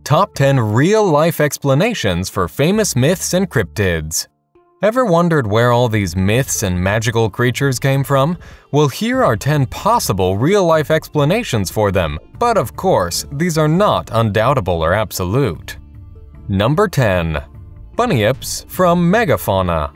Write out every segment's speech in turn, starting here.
Top 10 Real-Life Explanations for Famous Myths and Cryptids. Ever wondered where all these myths and magical creatures came from? Well, here are 10 possible real-life explanations for them, but of course, these are not undoubtable or absolute. Number 10. Bunyips from Megafauna.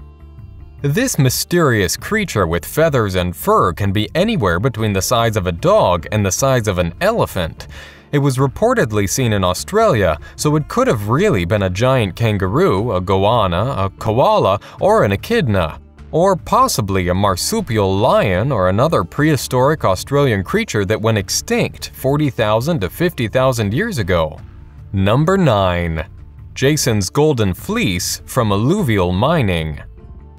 This mysterious creature with feathers and fur can be anywhere between the size of a dog and the size of an elephant. It was reportedly seen in Australia, so it could have really been a giant kangaroo, a goanna, a koala, or an echidna. Or possibly a marsupial lion or another prehistoric Australian creature that went extinct 40,000 to 50,000 years ago. Number 9. Jason's Golden Fleece from Alluvial mining.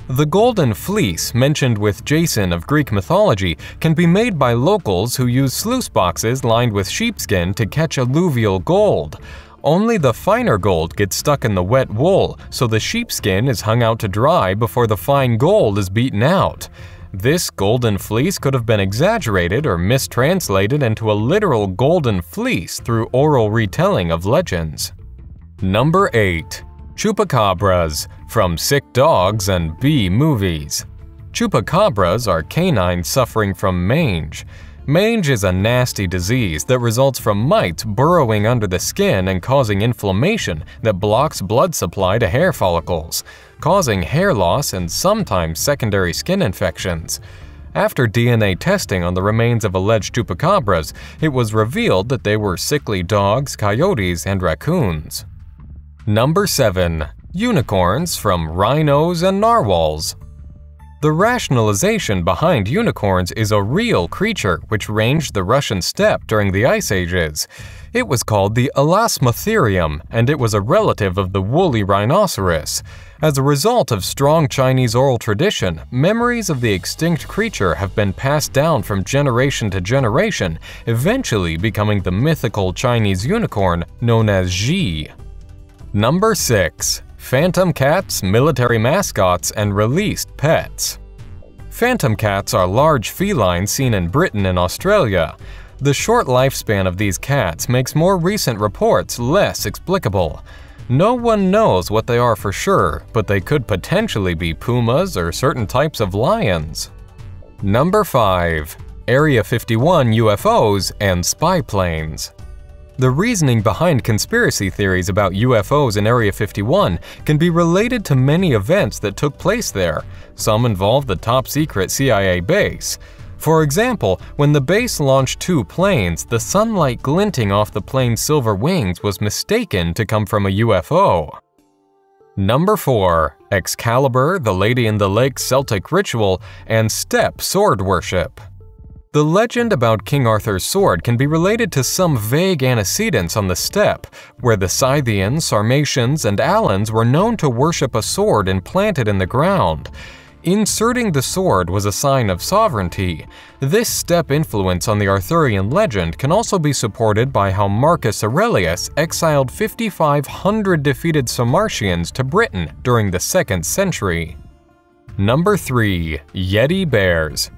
The Golden Fleece, mentioned with Jason of Greek mythology, can be made by locals who use sluice boxes lined with sheepskin to catch alluvial gold. Only the finer gold gets stuck in the wet wool, so the sheepskin is hung out to dry before the fine gold is beaten out. This Golden Fleece could have been exaggerated or mistranslated into a literal golden fleece through oral retelling of legends. Number 8. Chupacabras from Sick Dogs and Bee Movies. Chupacabras are canines suffering from mange. Mange is a nasty disease that results from mites burrowing under the skin and causing inflammation that blocks blood supply to hair follicles, causing hair loss and sometimes secondary skin infections. After DNA testing on the remains of alleged chupacabras, it was revealed that they were sickly dogs, coyotes, and raccoons. Number 7. Unicorns from Rhinos and Narwhals. The rationalization behind unicorns is a real creature which ranged the Russian steppe during the Ice Ages. It was called the Elasmotherium, and it was a relative of the woolly rhinoceros. As a result of strong Chinese oral tradition, memories of the extinct creature have been passed down from generation to generation, eventually becoming the mythical Chinese unicorn known as Xi. Number 6. Phantom cats, military mascots, and released pets. Phantom cats are large felines seen in Britain and Australia. The short lifespan of these cats makes more recent reports less explicable. No one knows what they are for sure, but they could potentially be pumas or certain types of lions. Number 5. Area 51 UFOs and spy planes. The reasoning behind conspiracy theories about UFOs in Area 51 can be related to many events that took place there. Some involve the top-secret CIA base. For example, when the base launched 2 planes, the sunlight glinting off the plane's silver wings was mistaken to come from a UFO. Number 4. Excalibur, the Lady in the Lake Celtic ritual, and Steppe sword worship. The legend about King Arthur's sword can be related to some vague antecedents on the steppe, where the Scythians, Sarmatians, and Alans were known to worship a sword implanted in the ground. Inserting the sword was a sign of sovereignty. This steppe influence on the Arthurian legend can also be supported by how Marcus Aurelius exiled 5,500 defeated Sarmatians to Britain during the 2nd century. Number 3. Yeti Bears.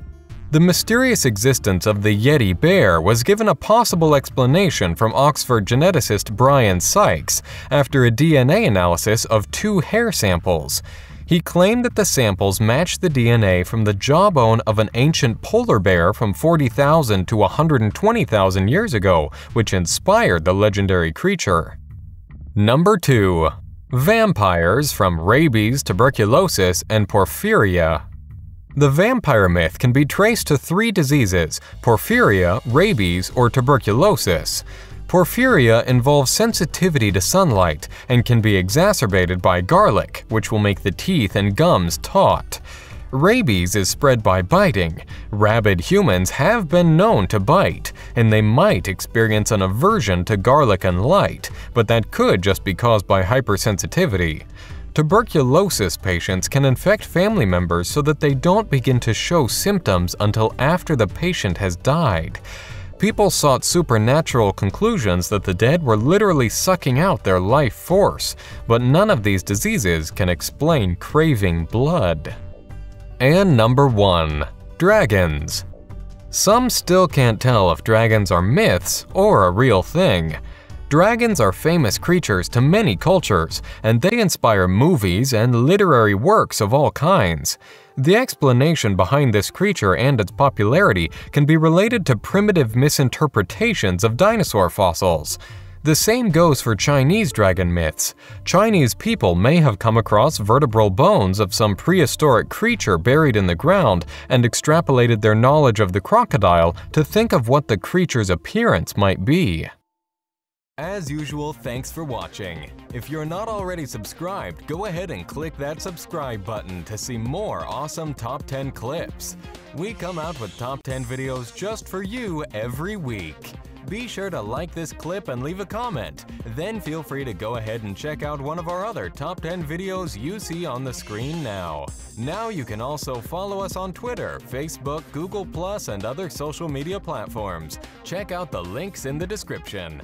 The mysterious existence of the Yeti Bear was given a possible explanation from Oxford geneticist Brian Sykes after a DNA analysis of 2 hair samples. He claimed that the samples matched the DNA from the jawbone of an ancient polar bear from 40,000 to 120,000 years ago, which inspired the legendary creature. Number 2. Vampires from Rabies, Tuberculosis, and Porphyria. The vampire myth can be traced to 3 diseases: porphyria, rabies, or tuberculosis. Porphyria involves sensitivity to sunlight and can be exacerbated by garlic, which will make the teeth and gums taut. Rabies is spread by biting. Rabid humans have been known to bite, and they might experience an aversion to garlic and light, but that could just be caused by hypersensitivity. Tuberculosis patients can infect family members so that they don't begin to show symptoms until after the patient has died. People sought supernatural conclusions that the dead were literally sucking out their life force, but none of these diseases can explain craving blood. And number 1. Dragons. Some still can't tell if dragons are myths or a real thing. Dragons are famous creatures to many cultures, and they inspire movies and literary works of all kinds. The explanation behind this creature and its popularity can be related to primitive misinterpretations of dinosaur fossils. The same goes for Chinese dragon myths. Chinese people may have come across vertebral bones of some prehistoric creature buried in the ground and extrapolated their knowledge of the crocodile to think of what the creature's appearance might be. As usual, thanks for watching. If you're not already subscribed, go ahead and click that subscribe button to see more awesome Top 10 clips. We come out with Top 10 videos just for you every week. Be sure to like this clip and leave a comment. Then feel free to go ahead and check out one of our other Top 10 videos you see on the screen now. Now you can also follow us on Twitter, Facebook, Google+, and other social media platforms. Check out the links in the description.